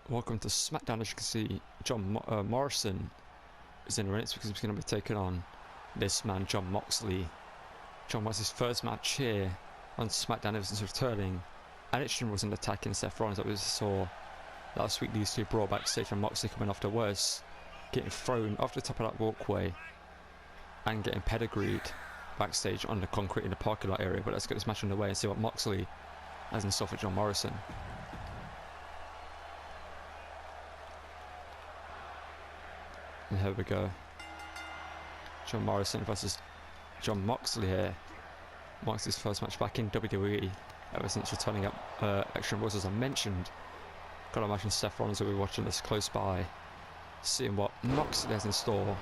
Welcome to Smackdown. As you can see, John Morrison is in the ring because he's going to be taking on this man, John Moxley. John Moxley's first match here on Smackdown ever since returning, and it wasn't attacking Seth Rollins that we saw last week. These two brawl backstage and Moxley coming off the worst, getting thrown off the top of that walkway and getting pedigreed backstage on the concrete in the parking lot area. But let's get this match underway and see what Moxley has in store for John Morrison. And here we go. John Morrison versus John Moxley here. Moxley's first match back in WWE ever since returning up Extreme Rules, as I mentioned. Gotta imagine Seth Rollins will be watching this close by, seeing what Moxley has in store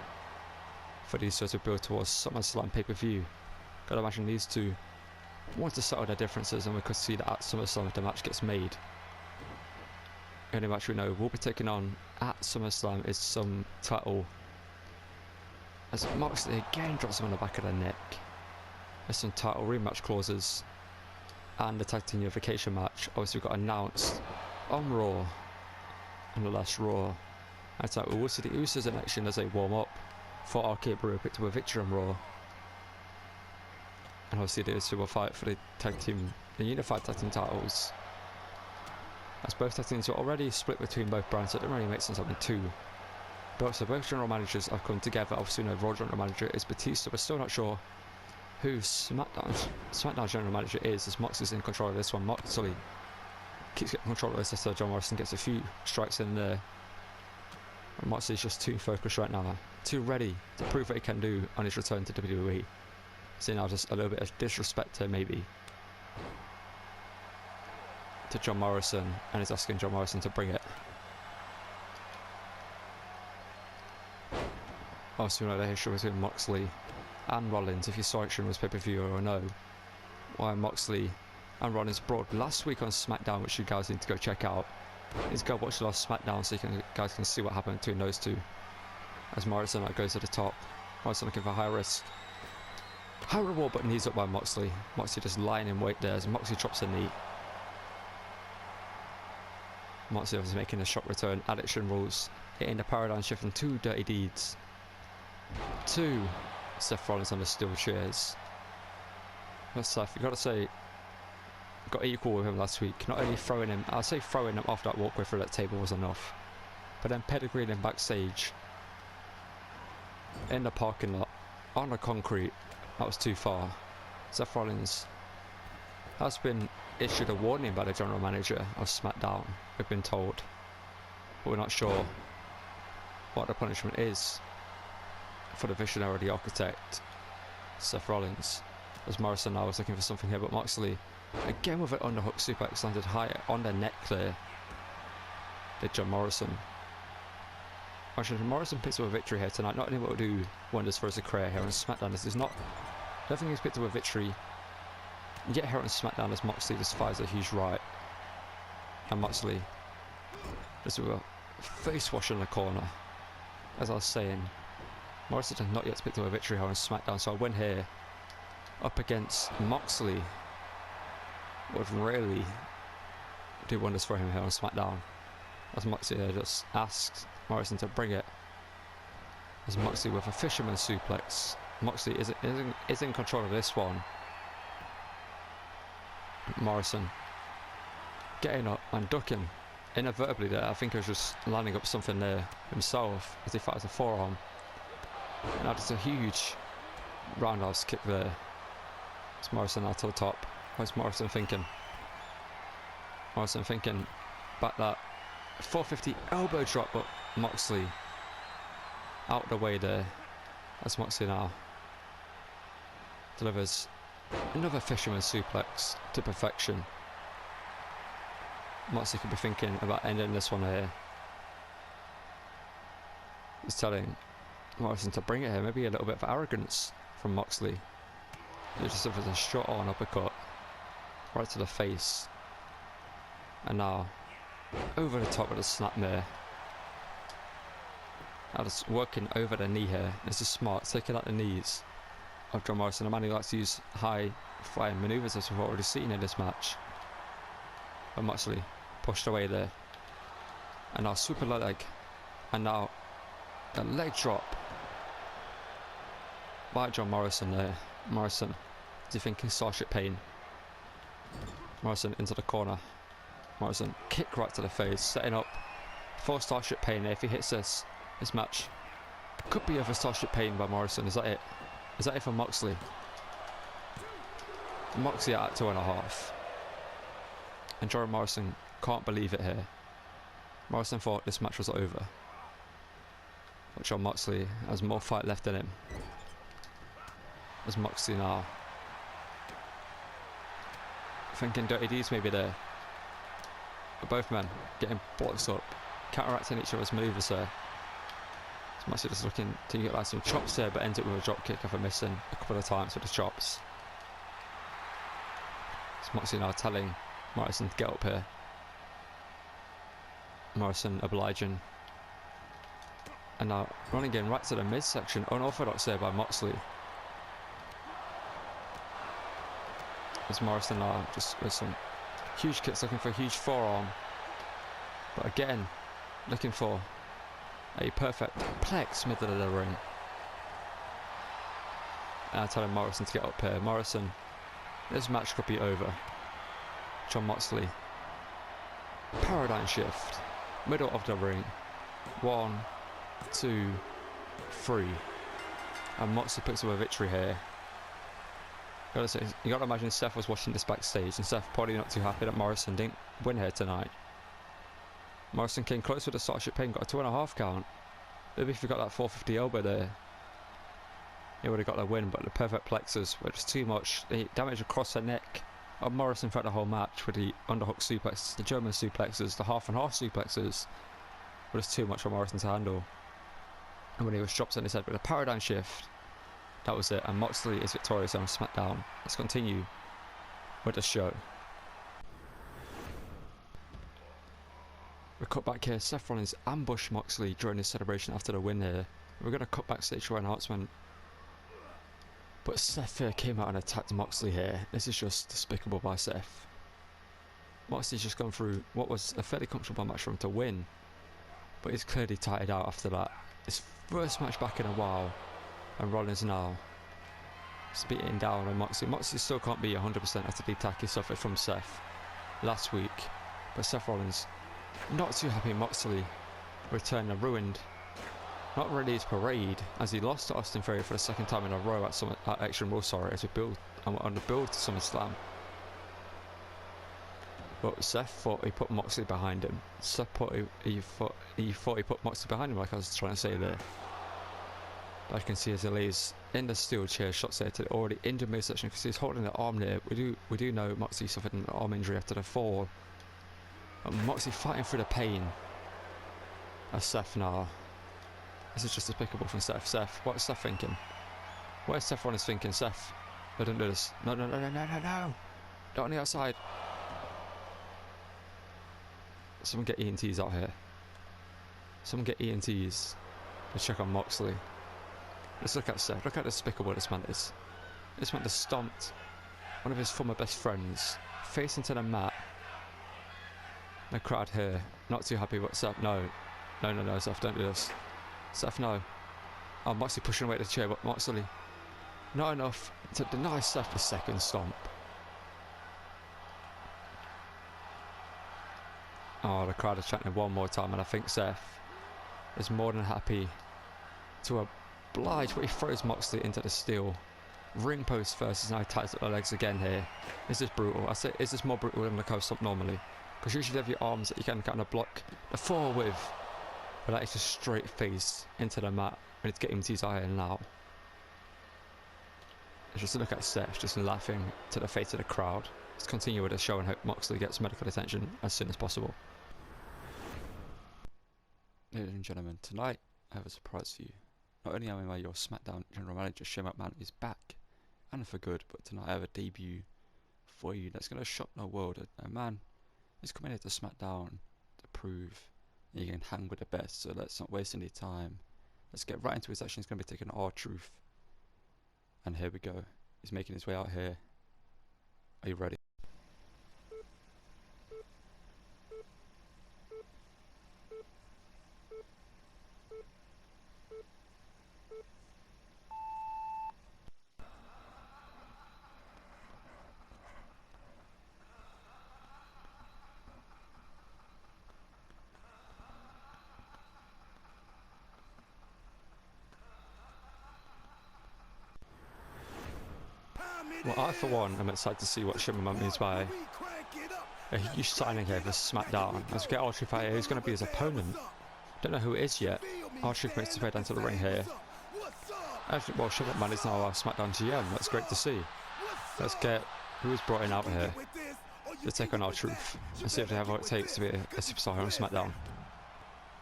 for these two to build towards SummerSlam pay-per-view. Gotta imagine these two want to settle their differences, and we could see that at SummerSlam if the match gets made. The only match we know we'll be taking on at SummerSlam is some title, as Moxley again drops him on the back of the neck. There's some title rematch clauses, and the tag team unification match obviously got announced on Raw, on the last Raw. And so we will see the Usos in action as they warm up for RK Bro picked up a victory on Raw. And obviously the Usos will fight for the tag team, the unified tag team titles, as both tag teams are already split between both brands, so it doesn't really make sense having two. But so both general managers have come together. Obviously, no, Raw general manager is Batista. We're still not sure who SmackDown general manager is, as Moxley's in control of this one. Moxley keeps getting control of this, so John Morrison gets a few strikes in there. And Moxley's just too focused right now, too ready to prove what he can do on his return to WWE. So now just a little bit of disrespect here, maybe, to John Morrison, and is asking John Morrison to bring it. Also, you know the history between Moxley and Rollins. If you saw Extreme Rules pay-per-view, or know why Moxley and Rollins brawled last week on Smackdown, which you guys need to go check out. Is go watch the last Smackdown so you guys can see what happened between those two. As Morrison goes to the top, Morrison looking for high risk, high reward, but knees up by Moxley. Moxley just lying in wait there as Moxley drops a knee. Moxley obviously making a shock return at Extreme Rules, hitting the paradigm shift from two dirty deeds to Seth Rollins on the steel chairs. But Seth, you gotta say, got equal with him last week. Not only throwing him, I'll say throwing him off that walkway through that table was enough, but then pedigreeing him backstage in the parking lot on the concrete, that was too far. Seth Rollins has been issued a warning by the general manager of SmackDown, we've been told, but we're not sure what the punishment is for the visionary, the architect, Seth Rollins. As Morrison now was looking for something here, but Moxley again with an underhook suplex landed high on the neck there. Did John Morrison. Morrison picks up a victory here tonight. Not only will it do wonders for his career here on SmackDown, this is not, I don't think he's picked up a victory yet here on SmackDown, as Moxley just fires a huge right, and Moxley just with a face wash in the corner. As I was saying, Morrison has not yet picked up a victory here on SmackDown, so a win here up against Moxley would really do wonders for him here on SmackDown. As Moxley here just asks Morrison to bring it, as Moxley with a fisherman suplex. Moxley is in control of this one. Morrison getting up and ducking inadvertently there. I think he was just lining up something there himself as he fires a forearm. And now just a huge roundhouse kick there. It's Morrison now to the top. What's Morrison thinking? Morrison thinking back that 450 elbow drop, but Moxley out the way there. As Moxley now delivers another fisherman suplex to perfection. Moxley could be thinking about ending this one here. He's telling Morrison to bring it here. Maybe a little bit of arrogance from Moxley. He just suffers a short on uppercut right to the face, and now over the top with a snap there. Now just working over the knee here. This is smart, taking out the knees of John Morrison, a man who likes to use high flying manoeuvres, as we've already seen in this match. But Moxley pushed away there. And now sweep a leg. And now a leg drop by John Morrison there. Morrison, is he thinking Starship Pain? Morrison into the corner. Morrison, kick right to the face, setting up for Starship Pain there. If he hits this match could be over Starship Pain by Morrison. Is that it? Is that it for Moxley? Moxley at 2.5. And John Morrison can't believe it here. Morrison thought this match was over. But John Moxley has more fight left in him. As Moxley now thinking dirty deeds maybe there. But both men getting blocks up, counteracting each other's moves there. So Moxley just looking to get like some chops there, but ends up with a drop kick after missing a couple of times with the chops. So Moxley now telling Morrison to get up here. Morrison obliging. And now running in right to the midsection, unorthodox there by Moxley. As Morrison now just with some huge kicks, looking for a huge forearm. But again, looking for a perfect plex middle of the ring. And telling Morrison to get up here. Morrison, this match could be over. John Moxley, paradigm shift, middle of the ring. 1, 2, 3. And Moxley picks up a victory here. You gotta imagine Seth was watching this backstage, and Seth probably not too happy that Morrison didn't win here tonight. Morrison came close with the Starship Pain, got a 2.5 count. Maybe if he got that 450 elbow there, he would have got the win, but the perfect plexus were just too much. The damage across the neck of Morrison throughout the whole match with the underhook suplexes, the German suplexes, the half and half suplexes, were just too much for Morrison to handle. And when he was dropped on his head with a paradigm shift, that was it, and Moxley is victorious on Smackdown. Let's continue with the show. We cut back here. Seth Rollins ambushed Moxley during his celebration after the win here. We're going to cut backstage for an announcement. But Seth here came out and attacked Moxley here. This is just despicable by Seth. Moxley's just gone through what was a fairly comfortable match for him to win. But he's clearly tired out after that. His first match back in a while. And Rollins now beating down on Moxley. Moxley still can't be 100% after the attack he suffered from Seth last week. But Seth Rollins not too happy Moxley returned and ruined not really his parade, as he lost to Austin Theory for the second time in a row at Extreme Rules, as we build on the build to SummerSlam. But Seth thought he put Moxley behind him. Seth thought he put Moxley behind him, like I was trying to say there. But I can see as he lays in the steel chair, shots there to the already injured midsection because he's holding the arm there. We do know Moxley suffered an arm injury after the fall. But Moxley fighting through the pain. As Seth now. This is just despicable from Seth. Seth, what is Seth thinking? What is Seth Rollins thinking? Seth, I don't do this. No. Not on the outside. Someone get ENTs out here. Someone get ENTs to check on Moxley. Let's look at Seth. Look how despicable this man is. This man just stomped one of his former best friends face into the mat. The crowd here, not too happy. But Seth, no, Seth, don't do this. Seth, no. Oh, Moxley pushing away the chair, but Moxley not enough to deny Seth the second stomp. Oh, the crowd are chanting one more time, and I think Seth is more than happy to oblige, but he throws Moxley into the steel. Ring post first, as now he ties up the legs again here. This is brutal. I say, is this more brutal than the coast stomp normally? Because usually you have your arms that you can kind of block the fall with. But that is just straight face into the mat. We need to get him to his eye now. Just look at Seth just laughing to the face of the crowd. Let's continue with the show and hope Moxley gets medical attention as soon as possible. Ladies and gentlemen, tonight I have a surprise for you. Not only am I your SmackDown General Manager, Shane McMahon is back, and for good, but tonight I have a debut for you that's going to shock the world. A man is coming here to SmackDown to prove you can hang with the best, so let's not waste any time. Let's get right into his action. He's going to be taking R-Truth. And here we go. He's making his way out here. Are you ready? Well, I for one am excited to see what Shimmerman means by a huge signing here for SmackDown. As we get R-Truth out here, who's going to be his opponent? Don't know who it is yet. R-Truth makes his way down to the ring here. Actually, well, Shimmerman is now our SmackDown GM. That's great to see. Let's get who is brought in out here to take on R-Truth and see if they have what it takes to be a superstar on SmackDown.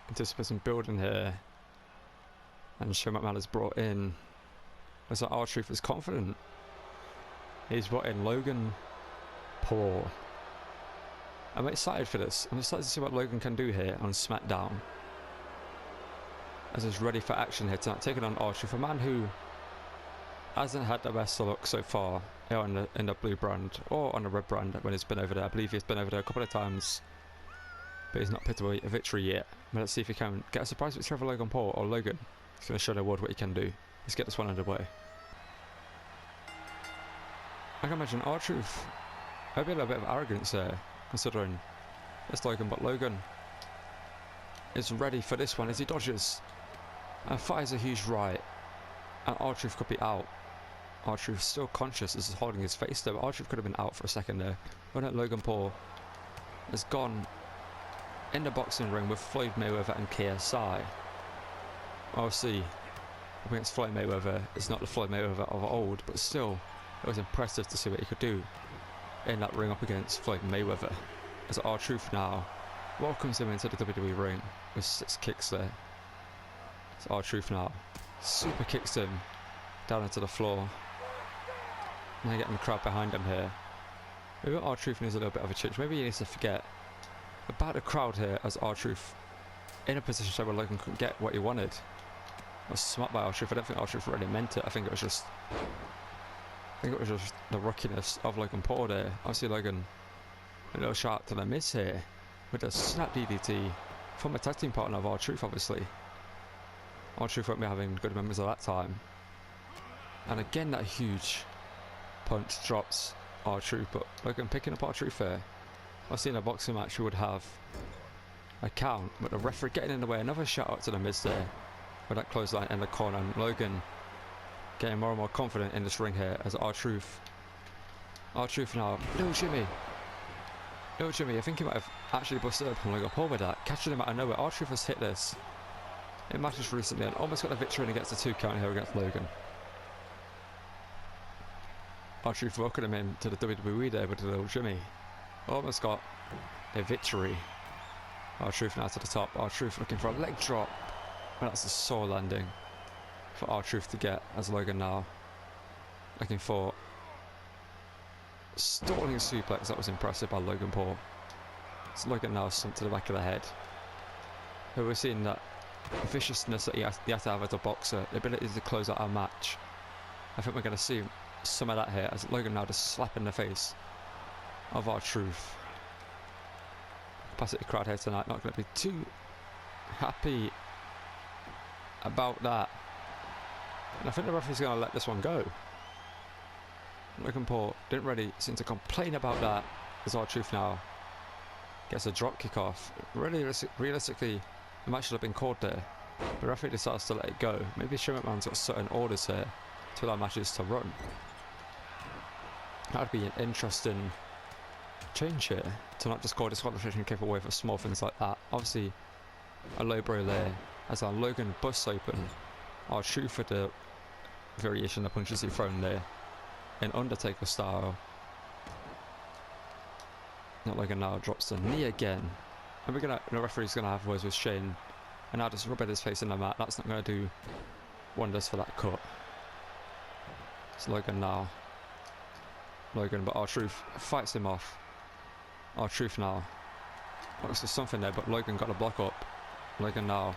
Anticipate some building here, and Shimmerman is brought in. Looks like R-Truth is confident. He's brought in Logan Paul. I'm excited for this. I'm excited to see what Logan can do here on SmackDown, as he's ready for action here tonight, taking on R-Truth, a man who hasn't had the best of luck so far in the blue brand or on the red brand when he's been over there. I believe he's been over there a couple of times, but he's not picked away a victory yet. But let's see if he can get a surprise victory over Logan Paul, or Logan. He's going to show the world what he can do. Let's get this one underway. I can imagine R-Truth, maybe a little bit of arrogance there, considering it's Logan, but Logan is ready for this one as he dodges and fires a huge right, and R-Truth could be out. R-Truth still conscious as he's holding his face there, but R-Truth could have been out for a second there. But Logan Paul has gone in the boxing ring with Floyd Mayweather and KSI. Obviously, against Floyd Mayweather, it's not the Floyd Mayweather of old, but still, it was impressive to see what he could do in that ring up against Floyd Mayweather. As R-Truth now welcomes him into the WWE ring with 6 kicks there. It's R-Truth now super kicks him down into the floor. And they're getting the crowd behind him here. Maybe R-Truth needs a little bit of a change. Maybe he needs to forget about the crowd here, as R-Truth in a position where Logan couldn't get what he wanted. It was smart by R-Truth. I don't think R-Truth really meant it. I think it was just the rookiness of Logan Paul there. Obviously Logan, a little shout to the miss here with a snap DDT from a tag team partner of R-Truth. Obviously R-Truth won't be having good memories of that time. And again that huge punch drops R-Truth, but Logan picking up R-Truth there. I've seen a boxing match who would have a count, but the referee getting in the way. Another shout out to the Miz there with that clothesline in the corner, and Logan getting more and more confident in this ring here as R-Truth now, no Jimmy, I think he might have actually busted up on Logan Paul with that, catching him out of nowhere. R-Truth has hit this in matches recently and almost got the victory, and he gets a 2 count here against Logan. R-Truth welcoming him to the WWE there with a little Jimmy. Almost got a victory. R-Truth now to the top. R-Truth looking for a leg drop, and that's a sore landing for R-Truth to get, as Logan now looking for stalling suplex. That was impressive by Logan Paul. So Logan now slumped to the back of the head. But we're seeing that viciousness that he has to have as a boxer, the ability to close out our match. I think we're going to see some of that here, as Logan now just slapping the face of R-Truth. Capacity crowd here tonight, not going to be too happy about that. And I think the referee's going to let this one go. Logan Paul didn't really seem to complain about that, as R-Truth now gets a drop kick off. Really, realistically, the match should have been called there. The referee decides to let it go. Maybe Shimmerman's got certain orders here to allow matches to run. That would be an interesting change here, to not just call disqualification and keep away for small things like that. Obviously, a low blow there as our Logan busts open R-Truth for the variation of punches he thrown there in Undertaker style. Not Logan now drops the knee again, and the referee's gonna have words with Shane, and now just rubbing his face in the mat. That's not gonna do wonders for that cut. It's Logan now. But R-Truth fights him off. R-Truth now looks for something there, but Logan got a block up. Logan now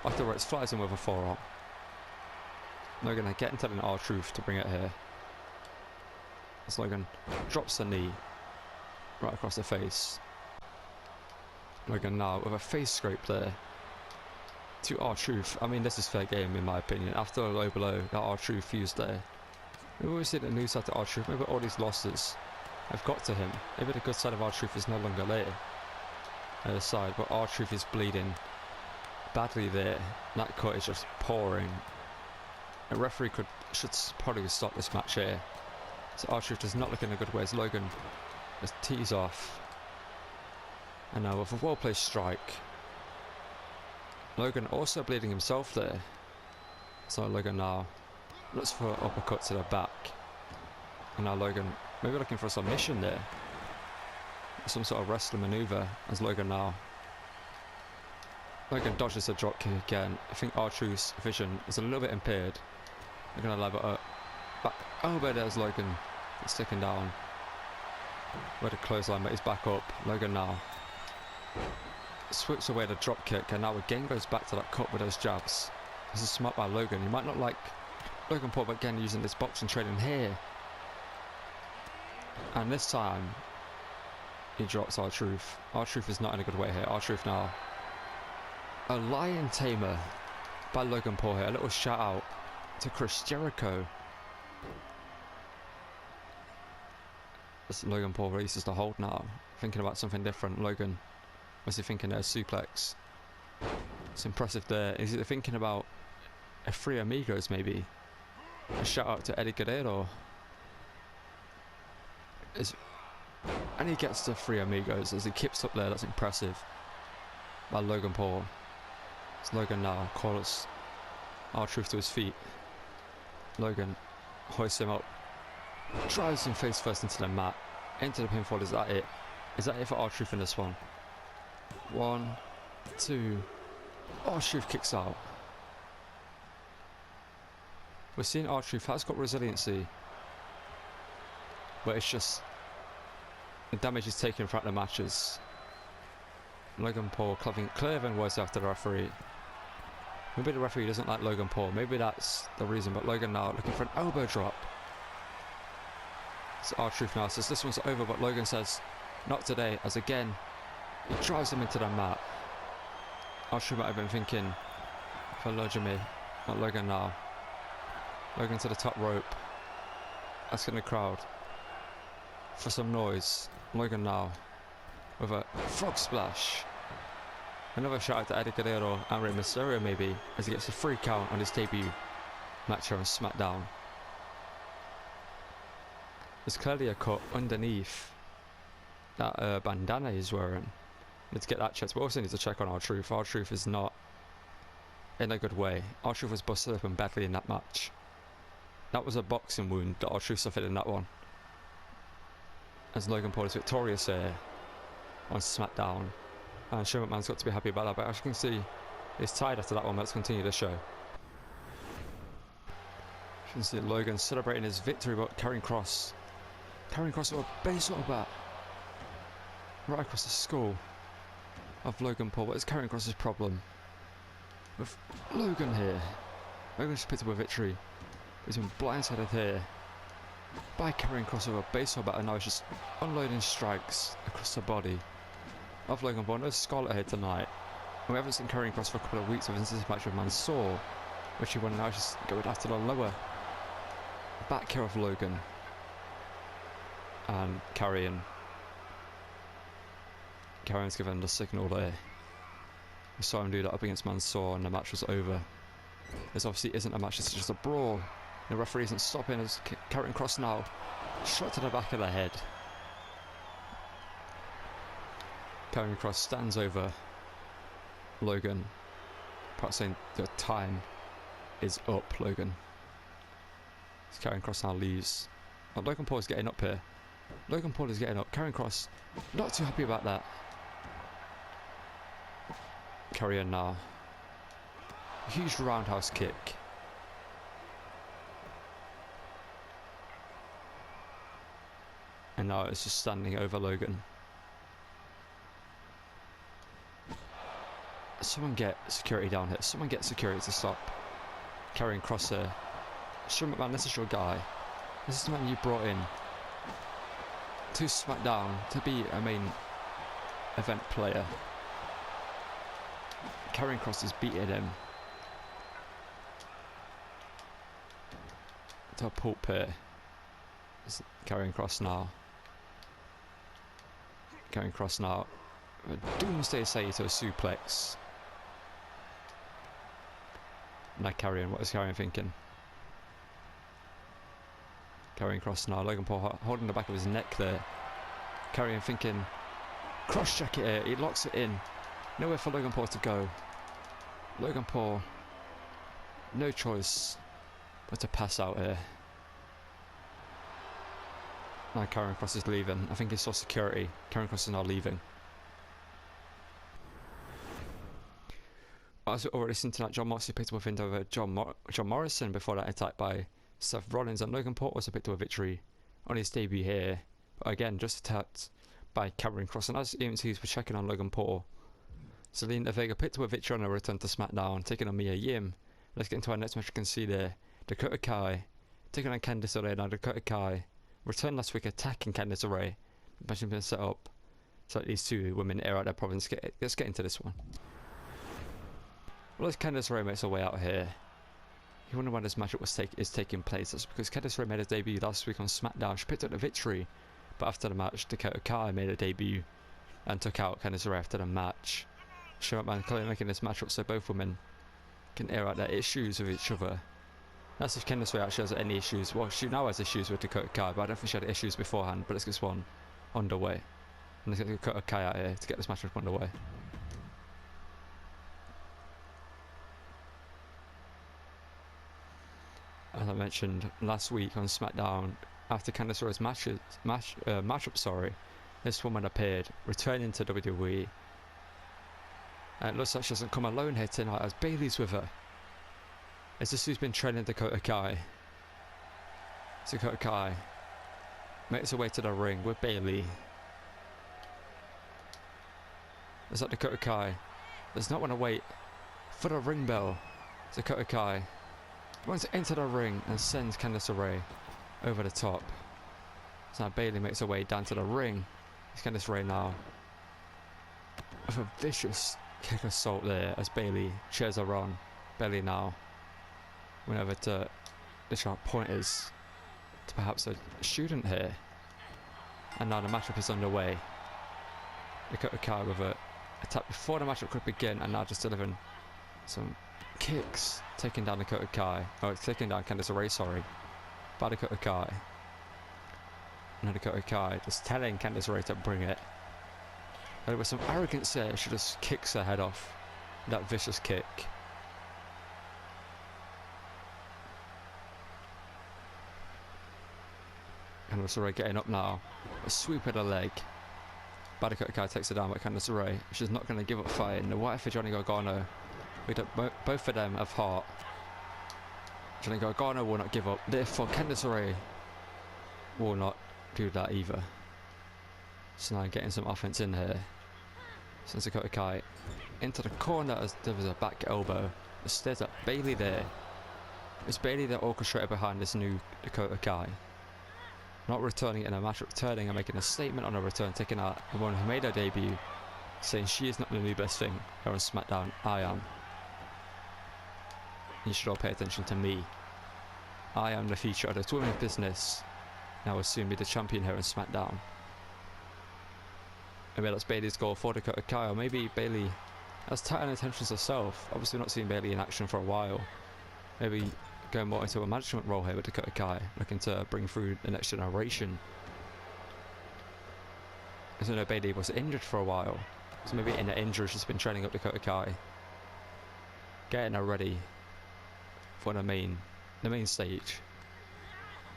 afterwards flies him with a forearm. Logan getting telling R-Truth to bring it here. As Logan drops the knee right across the face. Logan now with a face scrape there to R-Truth. I mean, this is fair game in my opinion. After a low blow that R-Truth used there, we've always seen the new side to R-Truth. Maybe all these losses have got to him. Maybe the good side of R-Truth is no longer there. Other side, but R-Truth is bleeding badly there. That cut is just pouring. A referee should probably stop this match here. So R-Truth does not look in a good way as Logan just tees off. And now with a well-placed strike. Logan also bleeding himself there. So Logan now looks for an uppercut to the back. And now Logan maybe looking for a submission there. Some sort of wrestling maneuver as Logan dodges a drop kick again. I think R-Truth's vision is a little bit impaired. They're going to level up. Back. Oh, but there's Logan. It's taken down. Where the clothesline, but he's back up. Logan now swoops away the drop kick, and now again goes back to that cut with those jabs. This is smart by Logan. You might not like Logan Paul, but again using this boxing training here. And this time he drops R-Truth. R-Truth is not in a good way here. R-Truth now. A lion tamer by Logan Paul here. A little shout out to Chris Jericho. As Logan Paul releases the hold now. Thinking about something different. Logan, what's he thinking there? Suplex. It's impressive there. Is he thinking about a Three Amigos maybe? A shout out to Eddie Guerrero. And he gets the Three Amigos as he keeps up there. That's impressive by Logan Paul. It's Logan now calls R-Truth to his feet. Logan hoists him up, drives him face first into the mat, into the pinfall. Is that it? Is that it for R-Truth in this one? 1, 2. R-Truth kicks out. We're seeing R-Truth has got resiliency, but it's just the damage is taken throughout the matches. Logan Paul clearing words after the referee. Maybe the referee doesn't like Logan Paul. Maybe that's the reason. But Logan now looking for an elbow drop. So R-Truth now says this one's over, but Logan says not today. As again he drives him into the mat. R-Truth might have been thinking for Lojimi, not Logan now. Logan to the top rope, asking the crowd for some noise. Logan now with a frog splash. Another shout out to Eddie Guerrero and Rey Mysterio maybe, as he gets a free count on his debut match here on Smackdown. There's clearly a cut underneath that bandana he's wearing. Need to get that checked, but also need to check on R-Truth. R-Truth is not in a good way. R-Truth was busted open badly in that match. That was a boxing wound that R-Truth suffered in that one. As Logan Paul is victorious here on Smackdown. And Shane McMahon's got to be happy about that, but as you can see, he's tied after that one. Let's continue the show. You can see Logan celebrating his victory, but carrying Cross with a baseball bat right across the skull of Logan Paul. What is Karrion Kross's problem with Logan here? Logan just picked up a victory. He's been blindsided here by Karrion Kross with a baseball bat, and now he's just unloading strikes across the body of Logan Paul. No Scarlet here tonight. And we haven't seen Karrion Kross for a couple of weeks since this match with Mansoor, which he won. Now he's just going after the lower back here of Logan. And Karrion's given the signal there. We saw him do that up against Mansoor and the match was over. This obviously isn't a match, it's just a brawl. The referee isn't stopping as Karrion Kross now shot to the back of the head. Karrion Kross stands over Logan, perhaps saying the time is up, Logan. As Karrion Kross now leaves. Oh, Logan Paul is getting up here. Logan Paul is getting up. Karrion Kross not too happy about that. Karrion now. Huge roundhouse kick. And now it's just standing over Logan. Someone get security down here. Someone get security to stop Karrion Kross here. Shane McMahon, this is your guy. This is the man you brought in to SmackDown to be a main event player. Karrion Kross is beating him to a pulp here. Karrion Kross now. Karrion Kross now. A doomsday say to a suplex. Now Karrion, what is Karrion thinking? Carrying cross now. Logan Paul holding the back of his neck there. Carrying thinking, cross jacket here. He locks it in. Nowhere for Logan Paul to go. Logan Paul, no choice but to pass out here. Now Karrion Kross is leaving. I think he saw security. Karrion Kross is now leaving. As we already seen tonight, John Moxley picked up a win over John Morrison before that attack by Seth Rollins, and Logan Paul also picked up a victory on his debut here. But again, just attacked by Karrion Kross, and as EMTs were checking on Logan Paul, Zelina Vega picked up a victory on her return to Smackdown, taking on Mia Yim. Let's get into our next match. You can see there, Dakota Kai taking on Candice LeRae. Now Dakota Kai returned last week attacking Candice LeRae. The match has been set up so that these two women air out their problems. Let's get into this one. Well, as Candice LeRae makes her way out here, you wonder why this matchup is taking place. That's because Candice LeRae made her debut last week on Smackdown. She picked up the victory, but after the match, Dakota Kai made her debut and took out Candice LeRae after the match. Showman clearly making this matchup so both women can air out their issues with each other. That's if Candice LeRae actually has any issues. Well, she now has issues with Dakota Kai, but I don't think she had issues beforehand. But let's get this one underway. And let's get Dakota Kai out here to get this matchup underway. As I mentioned last week on SmackDown, after Candice LeRae's matchup, this woman appeared, returning to WWE. And it looks like she doesn't come alone here tonight, as Bayley's with her. It's this who's been training Dakota Kai. Dakota Kai makes her way to the ring with Bayley. Is that Dakota Kai does not want to wait for the ring bell. Dakota Kai runs into the ring and sends Candice LeRae over the top. So now Bayley makes her way down to the ring. It's Candice LeRae now with a vicious kick assault there as Bayley cheers her on. Bayley now went over to the sharp pointers to perhaps a student here. And now the matchup is underway. Dakota Kai with a attack before the matchup could begin, and now just delivering some kicks, taking down Dakota Kai. Oh, it's taking down Candice LeRae, sorry. By Dakota Kai. And Dakota Kai just telling Candice LeRae to bring it. And with some arrogance there, she just kicks her head off. That vicious kick. Candice LeRae getting up now. A sweep of the leg. Dakota Kai takes her down by Candice LeRae. She's not going to give up fighting. The white for Johnny Gargano. Both of them have heart. Johnny Gargano will not give up. Therefore, Candice LeRae will not do that either. So now getting some offense in here. Sends Dakota Kai into the corner as there was a back elbow. It stares at Bayley there. It's Bayley the orchestrator behind this new Dakota Kai. Not returning in a match, returning and making a statement on her return, taking out the one who made her debut, saying she is not the new best thing here on SmackDown. I am. You should all pay attention to me. I am the future of this women's business. And I will soon be the champion here on SmackDown. Maybe that's Bayley's goal for Dakota Kai, or maybe Bayley has tightened intentions herself. Obviously not seen Bayley in action for a while. Maybe going more into a management role here with Dakota Kai, looking to bring through the next generation. As I know Bayley was injured for a while, so maybe in the injury she's been training up Dakota Kai, getting her ready for the main stage.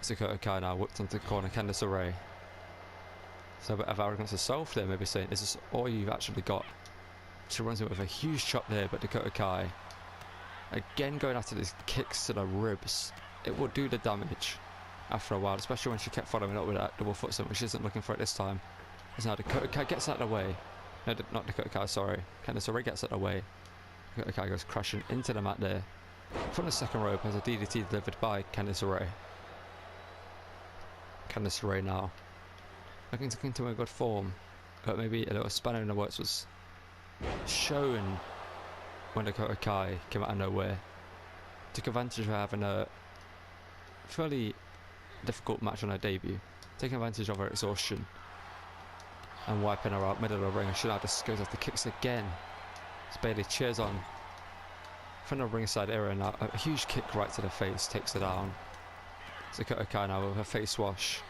Dakota Kai now whipped into the corner, Candice LeRae. So a bit of arrogance herself there, maybe saying, "This is all you've actually got." She runs in with a huge chop there, but Dakota Kai again going after these kicks to the ribs. It will do the damage after a while, especially when she kept following up with that double foot stomp, which she isn't looking for it this time. As now Dakota Kai gets out of the way. No, not Dakota Kai, sorry. Candice LeRae gets out of the way. Dakota Kai goes crashing into the mat there. From the second rope as a DDT delivered by Candice LeRae. Candice LeRae now looking to continue a good form, but maybe a little spanner in the works was shown when Dakota Kai came out of nowhere. Took advantage of having a fairly difficult match on her debut, taking advantage of her exhaustion and wiping her out middle of the ring. She now just goes off the kicks again. As Bayley cheers on from the ringside area now. A huge kick right to the face takes her down. Dakota Kai now with her face wash.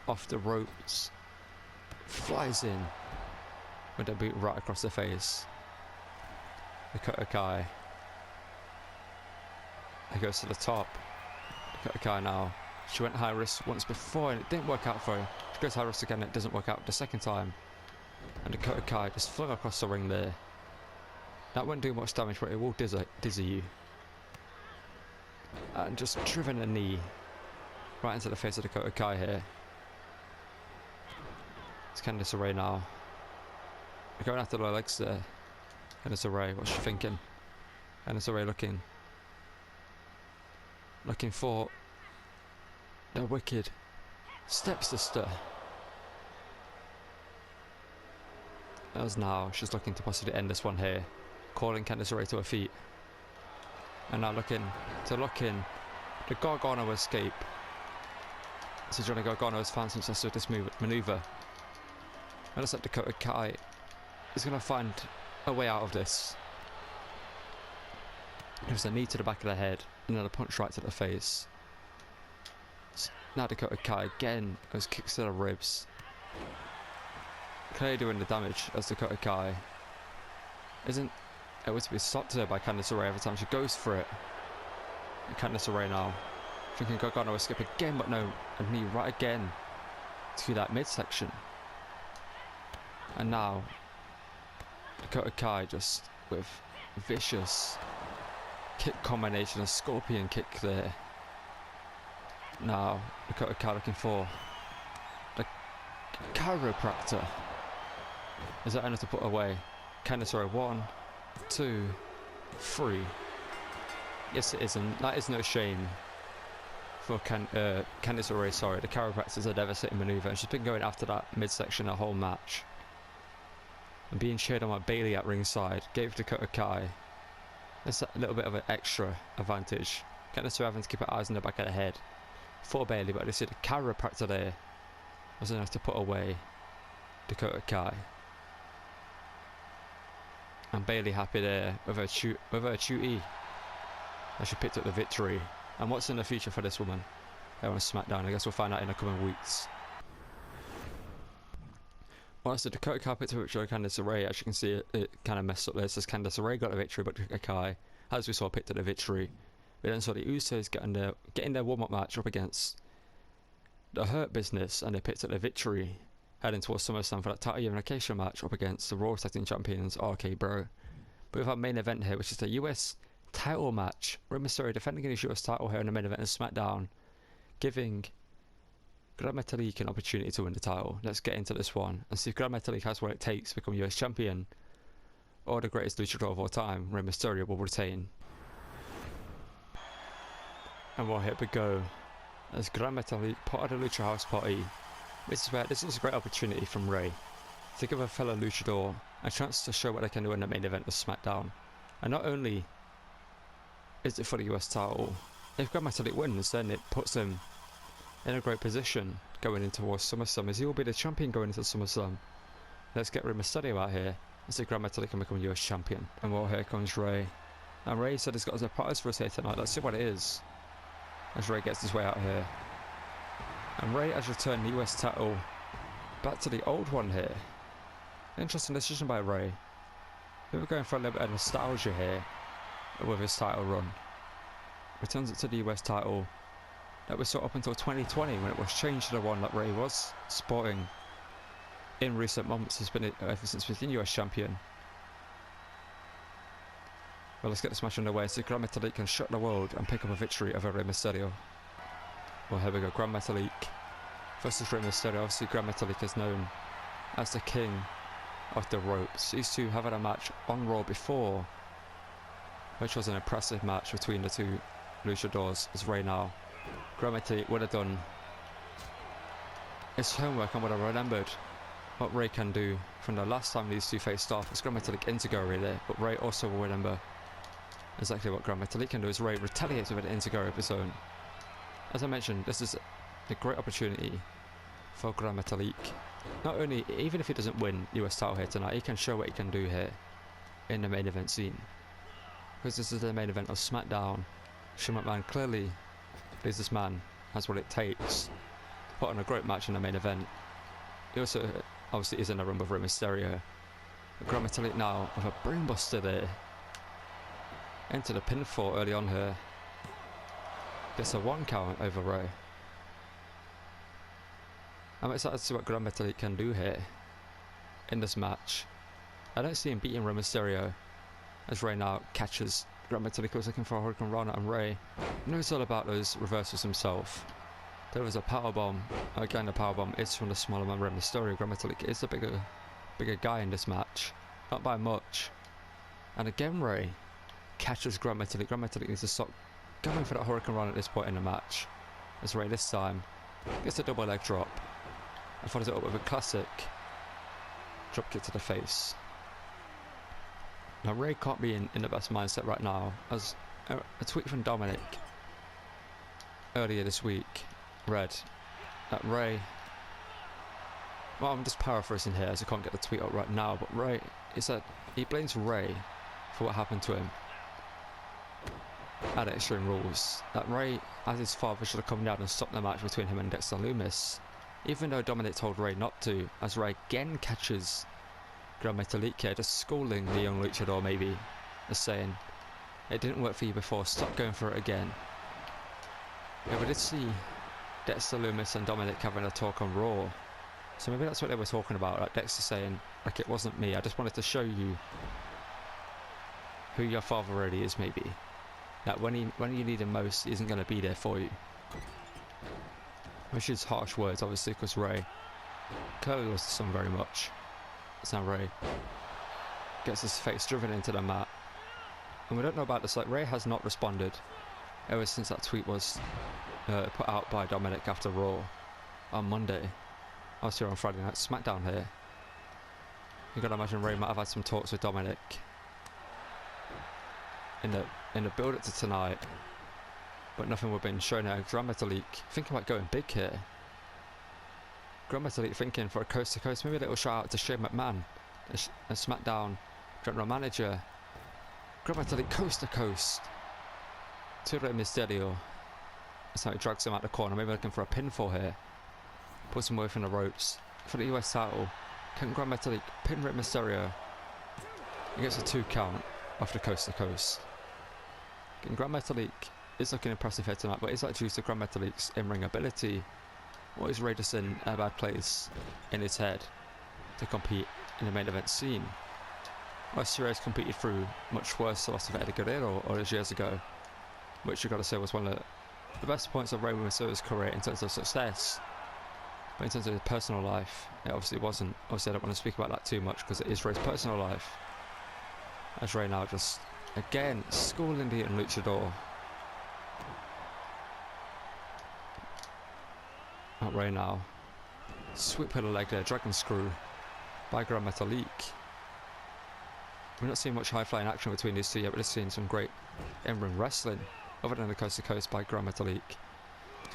Off the ropes. Flies in. With a boot right across the face. Dakota Kai. He goes to the top. Dakota Kai now. She went high risk once before and it didn't work out for her. She goes high risk again and it doesn't work out the second time. And Dakota Kai just flung across the ring there. That won't do much damage, but it will dizzy you. And just driven a knee right into the face of Dakota Kai here. It's Candice LeRae now. Going after the legs there. Candice LeRae, what's she thinking? Candice LeRae looking for the wicked stepsister. As now she's looking to possibly end this one here, calling Candice LeRae to her feet, and now looking to lock in the Gargano escape. So Johnny Gargano's fan since I saw this maneuver. And looks like Dakota Kai is going to find a way out of this. There's a knee to the back of the head, and then a punch right to the face. Now Dakota Kai again goes kicks to the ribs. Clearly doing the damage as Dakota Kai isn't able to be stopped there by Candice LeRae every time she goes for it. And Candice LeRae now thinking Gargano will skip again, but no, a knee right again to that midsection. And now Dakota Kai just with vicious kick combination, a scorpion kick there. Now Dakota Kai looking for the chiropractor. Is that enough to put away? Candice LeRae, 1, 2, 3. Yes it is, and that is no shame for Candice LeRae, sorry. The chiropractor is a devastating manoeuvre, and she's been going after that midsection the whole match. And being cheered on by Bayley at ringside gave Dakota Kai a little bit of an extra advantage. Candice LeRae having to keep her eyes in the back of the head for Bayley, but I see the chiropractor there was enough to put away Dakota Kai. And Bayley happy there with her cutie as she picked up the victory. And what's in the future for this woman there on Smackdown? I guess we'll find out in the coming weeks. Well, so Dakota Kai picked up the victory of Candice LeRae. As you can see, it kind of messed up there. It says Candice LeRae got the victory, but Dakota Kai, as we saw, picked up the victory. We then saw the Usos getting their warm-up match up against the Hurt Business, and they picked up the victory, heading towards SummerSlam for that title unification match up against the Raw Tag Team Champions, RK Bro. But we have our main event here, which is the US title match. Rey Mysterio defending his US title here in the main event of SmackDown, giving Gran Metalik an opportunity to win the title. Let's get into this one and see if Gran Metalik has what it takes to become US champion, or the greatest luchador of all time, Rey Mysterio, will retain. And well, here we go. As Gran Metalik, part of the Lucha House Party. This is a great opportunity from Rey to give a fellow luchador a chance to show what they can do in the main event of SmackDown. And not only is it for the US title, if Gran Metalik wins, then it puts him in a great position going into SummerSlam, as he will be the champion going into SummerSlam. Let's get Rey Mysterio out here and see Gran Metalik can become US champion. And well, here comes Rey. And Rey said he's got a surprise for us here tonight. Let's see what it is as Rey gets his way out here. And Rey has returned the US title back to the old one here. Interesting decision by Rey. We were going for a little bit of nostalgia here with his title run. Returns it to the US title that was sort up until 2020, when it was changed to the one that Rey was sporting in recent months. Has been ever since he's been US champion. Well, let's get this match underway so Gran Metalik can shock the world and pick up a victory over Rey Mysterio. Well, here we go. Gran Metalik versus Rey Mysterio. Obviously, Gran Metalik is known as the king of the ropes. These two have had a match on Raw before, which was an impressive match between the two luchadors. As Rey now, Gran Metalik would have done his homework and would have remembered what Rey can do from the last time these two faced off. It's Gran Metalik Integari there, but Rey also will remember exactly what Gran Metalik can do, as Rey retaliates with an Integari of his own. As I mentioned, this is a great opportunity for Gran Metalik. Not only, even if he doesn't win US title here tonight, he can show what he can do here in the main event scene. Because this is the main event of SmackDown. Shane McMahon clearly believes this man has what it takes to put on a great match in the main event. He also obviously is in a run with Rey Mysterio. Grand Metalik now with a brainbuster there. Into the pinfall early on here. Gets a 1 count over Rey. I'm excited to see what Grand Metalik can do here in this match. I don't see him beating Rey Mysterio as Rey now catches Grand Metalik. Was looking for a Hurricane Rana, and Rey knows all about those reversals himself. There was a powerbomb. Again, the powerbomb is from the smaller man Rey Mysterio. Grand Metalik is the bigger guy in this match, not by much. And again, Rey catches Grand Metalik. Grand Metalik needs to stop going for that Hurricane Rana at this point in the match, as Rey this time gets a double leg drop and follows it up with a classic drop kick to the face. Now Rey can't be in the best mindset right now, as a tweet from Dominic earlier this week read that Rey, well, I'm just paraphrasing here as I can't get the tweet up right now, but Rey, he said he blames Rey for what happened to him at Extreme Rules. That Rey, as his father, should have come down and stopped the match between him and Dexter Lumis, even though Dominic told Rey not to, as Rey again catches Grand Metalik here, just schooling the young luchador maybe, just saying, it didn't work for you before, stop going for it again. Yeah, we did see Dexter Lumis and Dominic having a talk on Raw, so maybe that's what they were talking about, like Dexter saying, like, it wasn't me, I just wanted to show you who your father really is, maybe. That when you need him most, he isn't going to be there for you. Which is harsh words, obviously, because Rey clearly loves the song very much. So now Rey gets his face driven into the mat. And we don't know about this, like, Rey has not responded ever since that tweet was put out by Dominic after Raw on Monday. I was here on Friday Night Smackdown here. You gotta imagine Rey might have had some talks with Dominic in the build up to tonight, but nothing would have been shown out. Grand Metalik thinking about going big here. Grand Metalik thinking for a coast to coast, maybe a little shout out to Shane McMahon, a Smackdown general manager. Grand Metalik coast to coast to Rey Mysterio. That's how he drags him out the corner, maybe looking for a pinfall here. Puts him away from the ropes for the US title. Can Grand Metalik pin Rey Mysterio? He gets a 2 count off the coast to coast. And Grand Metalik is looking impressive here tonight, but is that due to Grand Metalik's in-ring ability, or is Rey just in a bad place in his head to compete in the main event scene? MYSTERIO has competed through much worse the loss of Eddie Guerrero all those years ago, which you've got to say was one of the best points of Rey Mysterio's career in terms of success. But in terms of his personal life, it obviously wasn't. Obviously I don't want to speak about that too much because it is Rey's personal life. As Rey now just, again, schooling the luchador. Not Rey now. Sweep with a leg there, dragon screw by Grand Metalik. We're not seeing much high-flying action between these two yet, but we're seeing some great in-ring wrestling, other than the coast-to-coast by Grand Metalik.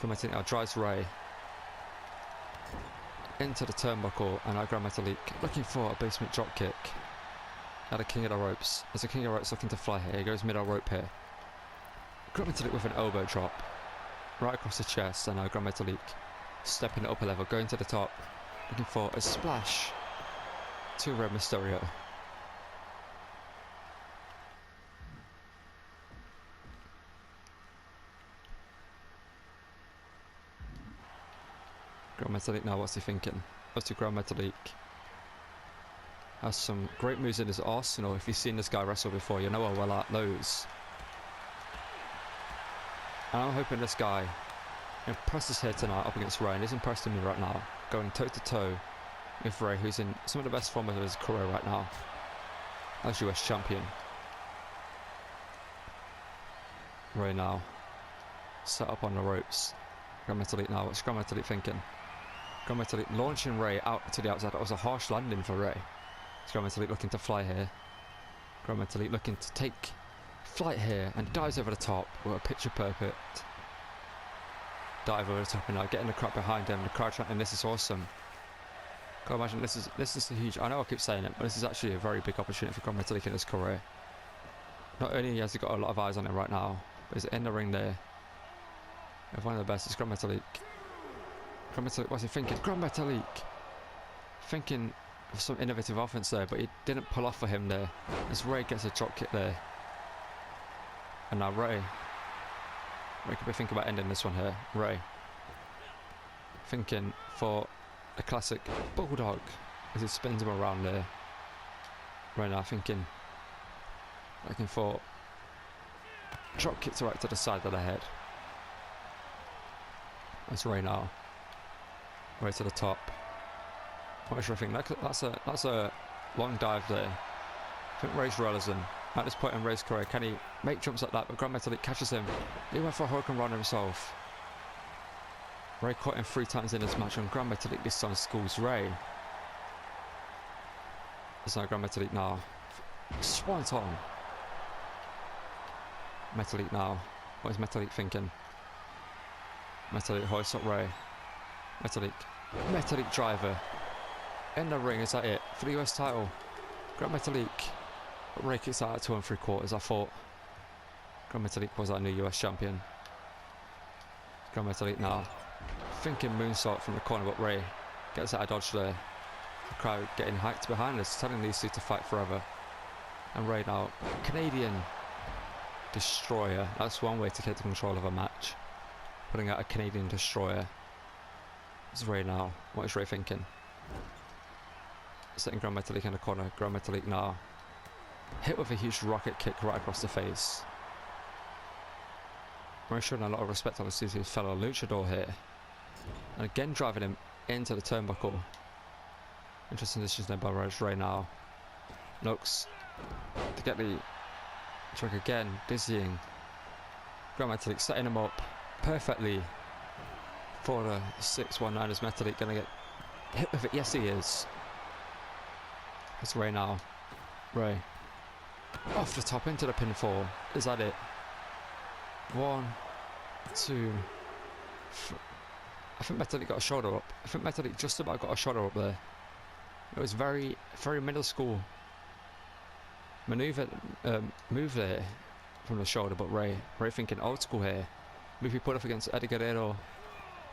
Grand Metalik now drives Rey into the turnbuckle, and now Grand Metalik looking for a basement dropkick. Now the King of the Ropes. As the King of the Ropes looking to fly here, he goes middle rope here. Grand Metalik with an elbow drop right across the chest, and now Grand Metalik stepping it up a level, going to the top, looking for a splash to Rey Mysterio. Grand Metalik now, what's he thinking? Obviously Grand Metalik has some great moves in his arsenal. If you've seen this guy wrestle before, you know how well at those. And I'm hoping this guy impresses here tonight up against Rey, and he's impressing me right now, going toe to toe with Rey, who's in some of the best form of his career right now as US champion. Rey now set up on the ropes. Grand Metalik now, what's Grand Metalik thinking? Grand Metalik launching Rey out to the outside. That was a harsh landing for Rey. Grand Metalik looking to fly here. Grand Metalik looking to take flight here and dives over the top with a picture perfect dive over the top, and now getting the crowd behind him. The crowd chanting, "This is awesome." Can't imagine this is a huge. I know I keep saying it, but this is actually a very big opportunity for Grand Metalik in his career. Not only has he got a lot of eyes on him right now, but he's in the ring there One of the best is Grand Metalik. Grand Metalik, what's he thinking? Grand Metalik! Thinking of some innovative offense there, but it didn't pull off for him there. As Ray gets a drop kick there. And now Ray could be thinking about ending this one here. Ray. Thinking for a classic bulldog as he spins him around there. Ray now thinking. Looking for drop kick right to the side of the head. That's Ray now. Ray to the top. What is think? That's a long dive there. I think Ray's realising. At this point in Ray's career, can he make jumps like that? But Grand Metalik catches him. He went for a Hurricane Rana himself. Ray caught him 3 times in this match, and Grand Metalik this time schools Ray. It's now Grand Metalik now. Swanton. Metalik now. What is Metalik thinking? Metalik hoists up Ray. Metalik driver. In the ring, is that it? For the US title. Grand Metalik. But Ray kicks out at 2 3/4. I thought Grand Metalik was our new US champion. Grand Metalik now. Thinking moonsault from the corner, but Ray gets out of dodge there. The crowd getting hyped behind us, telling these two to fight forever. And Ray now. Canadian Destroyer. That's one way to get the control of a match. Putting out a Canadian Destroyer. It's Ray now. What is Ray thinking? Setting Grand Metalik in the corner. Grand Metalik now. Hit with a huge rocket kick right across the face. Ray showing a lot of respect on his fellow luchador here. And again driving him into the turnbuckle. Interesting decisions there by Ray now. Looks to get the trick again. Dizzying. Grand Metalik setting him up perfectly for the 619. Is Metalik going to get hit with it? Yes, he is. It's Ray now. Ray. Off the top into the pinfall. Is that it? 1, 2. I think Metalik got a shoulder up. I think Metalik just about got a shoulder up there. It was very middle school move there from the shoulder, but Ray thinking old school here. Move he put up against Eddie Guerrero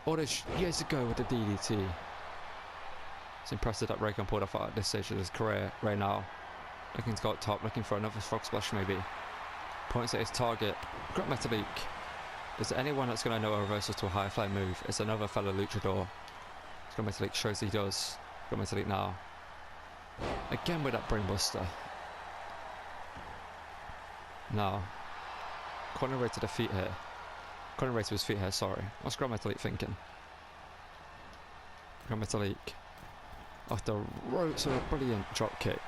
all those years ago with the DDT. It's impressive that Ray can pull it off at this stage of his career. Ray now looking to go up top, looking for another frog splash maybe. Points at his target. Grand Metalik. Is there anyone that's going to know a reversal to a high fly move? It's another fellow luchador. Grand Metalik shows he does. Grand Metalik now. Again with that brainbuster. Now. Corner Ray to the feet here. Corner Ray to his feet here, sorry. What's Grand Metalik thinking? Grand Metalik. Off the ropes with a brilliant drop kick.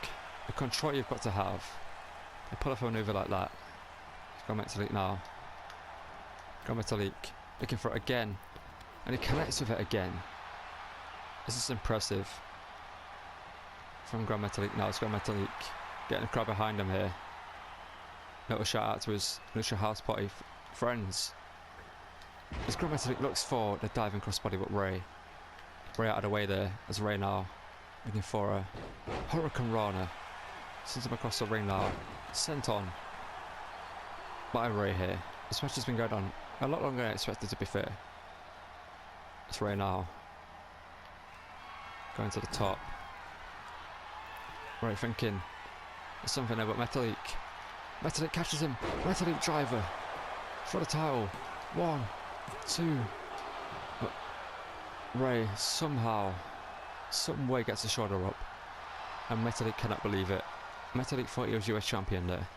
The control you've got to have. You pull off a maneuver like that. Grand Metalik now. Grand Metalik looking for it again. And he connects with it again. This is impressive. From Grand Metalik now. It's Grand Metalik getting the crowd behind him here. Little shout out to his Lucha House Party friends. As Grand Metalik looks for the diving crossbody, but Ray out of the way there. As Ray now looking for a Hurricane Rana. Sends him across the ring now. Sent on by Ray here. This match has been going on a lot longer than I expected, to be fair. It's Ray now. Going to the top. Ray thinking there's something there, but Metalik Metalik catches him. Metalik driver for the title. 1, 2. But Ray somehow, some way gets the shoulder up, and Metalik cannot believe it. Metalik thought he was US champion there.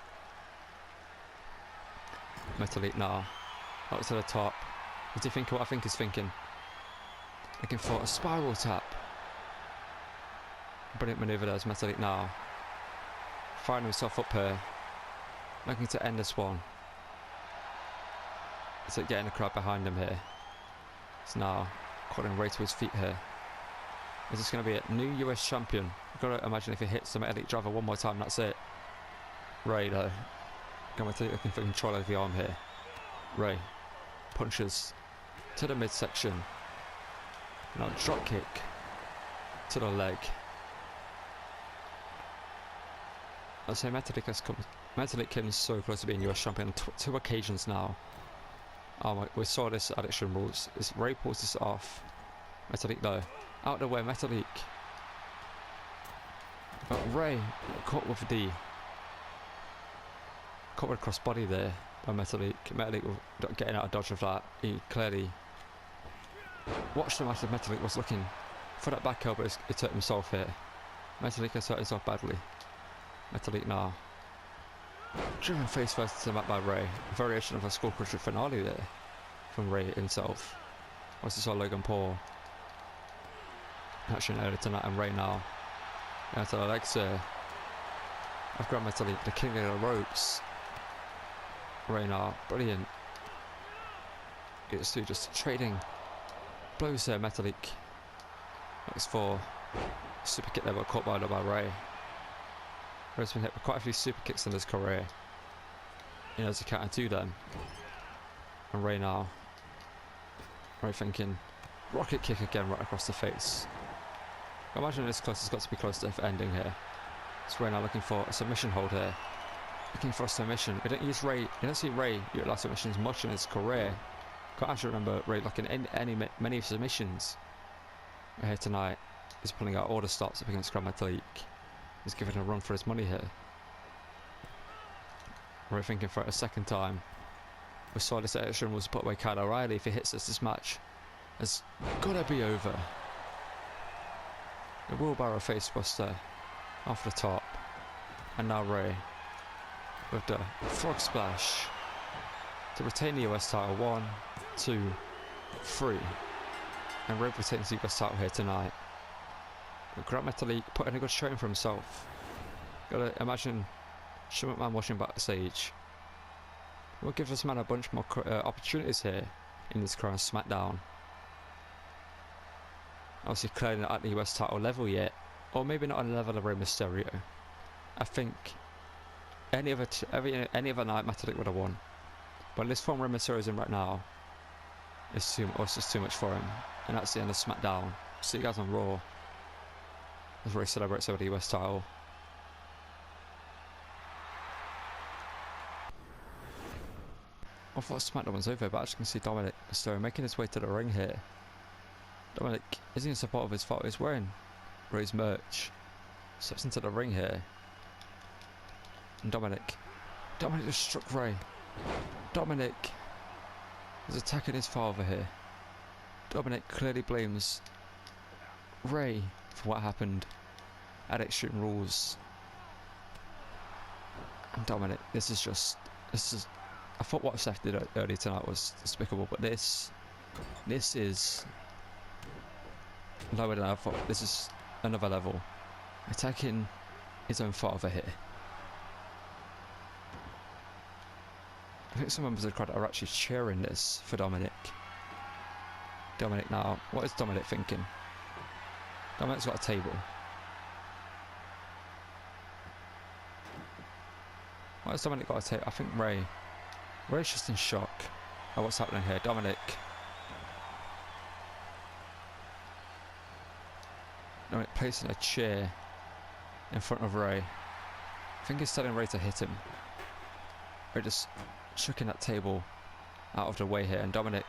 Metalik now up to the top. What do you think? What I think he's thinking? Looking for a spiral tap. Brilliant manoeuvre there as Metalik now firing himself up here, looking to end this one. Is it getting the crowd behind him here? It's now calling Ray to his feet here. Is this going to be a new US champion? You've got to imagine if he hits the Metalik driver one more time, that's it. Ray though, going to looking for control over the arm here. Ray punches to the midsection. Now drop kick to the leg. I'd say Metalik came so close to being US champion on 2 occasions now. Oh my, we saw this at Extreme Rules. Ray pulls this off. Metalik though. Out of the way, Metalik. Ray caught with the crossbody there by Metalik. Metalik getting out of dodge of that. He clearly watched the match of Metalik was looking for that back elbow, but it hurt himself here. Metalik has hurt himself badly. Metalik now. Driven face first to the mat by Ray. A variation of a skull crusher finale there from Ray himself. Also saw Logan Paul action earlier tonight, and Ray now. Yeah, so Alexa. I've got Metalik, the king of the ropes. Ray now, brilliant. It's two just trading blows there. Metalik looks for super kick there, but caught by Ray. Ray's been hit with quite a few super kicks in his career. He knows to counter to them. And Ray now. Ray thinking, rocket kick again right across the face. I imagine this close has got to be close to ending here. It's Ray now looking for a submission hold here. Looking for a submission. We don't use Ray. You don't see Ray utilize submissions much in his career. Can't actually remember Ray looking in many submissions. Here tonight, he's pulling out all the stops up against Metalik. He's giving a run for his money here. Ray thinking for it a second time. We saw this at Extreme Rules put away Kyle O'Reilly. If he hits this match has gotta be over. The wheelbarrow face buster off the top. And now Ray with the frog splash to retain the US title. 1, 2, 3. And Ray retains the US title here tonight. Metalik putting a good showing for himself. Gotta imagine Shane McMahon watching backstage. We'll give this man a bunch more opportunities here in this current Smackdown. Obviously clearly not at the US title level yet, or maybe not on the level of Rey Mysterio. I think any other night Metalik would have won, but this form Rey Mysterio's in right now is just too much for him, and that's the end of Smackdown. See you guys on Raw as Ray celebrates over the US title. I thought Smackdown was over, but I just can see Dominic Mysterio making his way to the ring here. Dominic is in support of his father. He's wearing Ray's merch. Steps into the ring here. And Dominic just struck Ray. Dominic is attacking his father here. Dominic clearly blames Ray for what happened at Extreme Rules. And Dominic, this is I thought what Seth did earlier tonight was despicable, but this is lower than I thought. This is another level. Attacking his own father here. I think some members of the crowd are actually cheering this for Dominic. Dominic now, what is Dominic thinking? Dominic's got a table. Why has Dominic got a table? I think Ray's just in shock at what's happening here. Dominic placing a chair in front of Ray. I think he's telling Ray to hit him. Ray just chucking that table out of the way here, and Dominic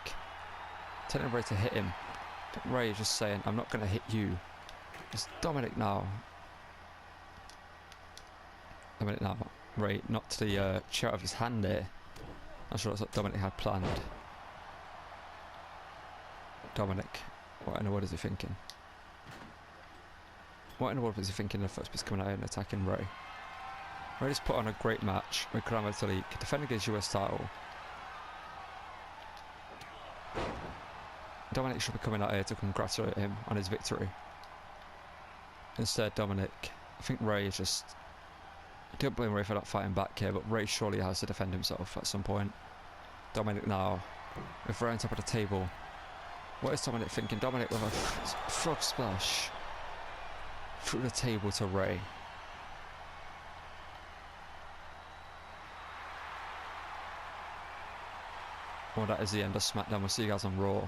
telling Ray to hit him. But Ray is just saying, I'm not going to hit you. It's Dominic now. Ray knocked the chair out of his hand there. I'm sure that's what Dominic had planned. Dominic, what in the world is he thinking? What in the world was he thinking in the first place coming out and attacking Ray? Ray just put on a great match with Metalik, defending his US title. Dominic should be coming out here to congratulate him on his victory. Instead, Dominic, I think Ray is just... I don't blame Ray for not fighting back here, but Ray surely has to defend himself at some point. Dominic now, with Ray on top of the table. What is Dominic thinking? Dominic with a frog splash through the table to Ray. Well, that is the end of Smackdown. We'll see you guys on Raw.